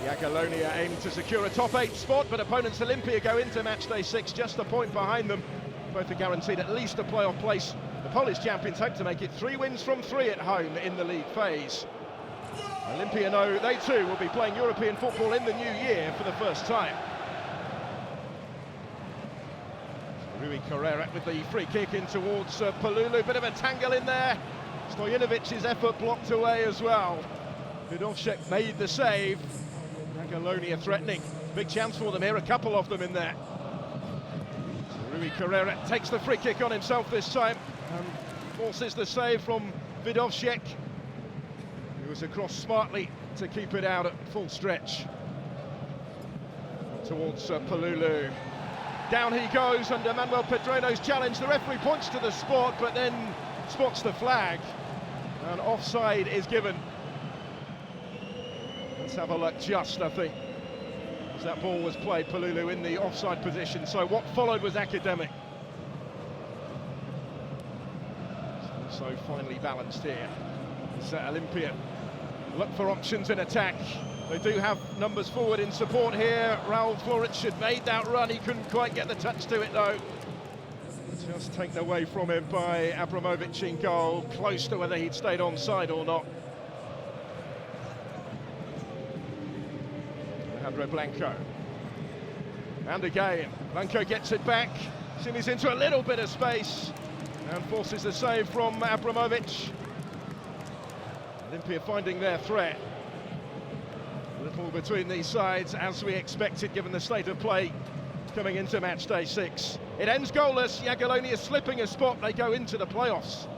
Jagiellonia aim to secure a top 8 spot, but opponents Olimpija go into matchday 6 just a point behind them. Both are guaranteed at least a playoff place. The Polish champions hope to make it 3 wins from 3 at home in the league phase. Olimpija know they too will be playing European football in the new year for the first time. Rui Carrera with the free kick in towards Palulu. Bit of a tangle in there. Stojanovic's effort blocked away as well. Vrhunci made the save. Jagiellonia threatening. Big chance for them here, a couple of them in there. So Rui Carrera takes the free kick on himself this time and forces the save from Vrhunci, who was across smartly to keep it out at full stretch. Towards Palulu. Down he goes under Manuel Pedreno's challenge. The referee points to the spot, but then spots the flag. And offside is given. Let's have a look just, I think, as that ball was played. Palulu in the offside position, so what followed was academic. So finely balanced here. It's Olimpija look for options in attack. They do have numbers forward in support here. Raul Florich had made that run, he couldn't quite get the touch to it though. Just taken away from him by Abramovich in goal, close to whether he'd stayed onside or not. Alejandro Blanco. And again, Blanco gets it back. Simi's into a little bit of space and forces the save from Abramovich. Olimpija finding their threat. Little between these sides, as we expected, given the state of play coming into match day 6. It ends goalless. Jagiellonia slipping a spot. They go into the playoffs.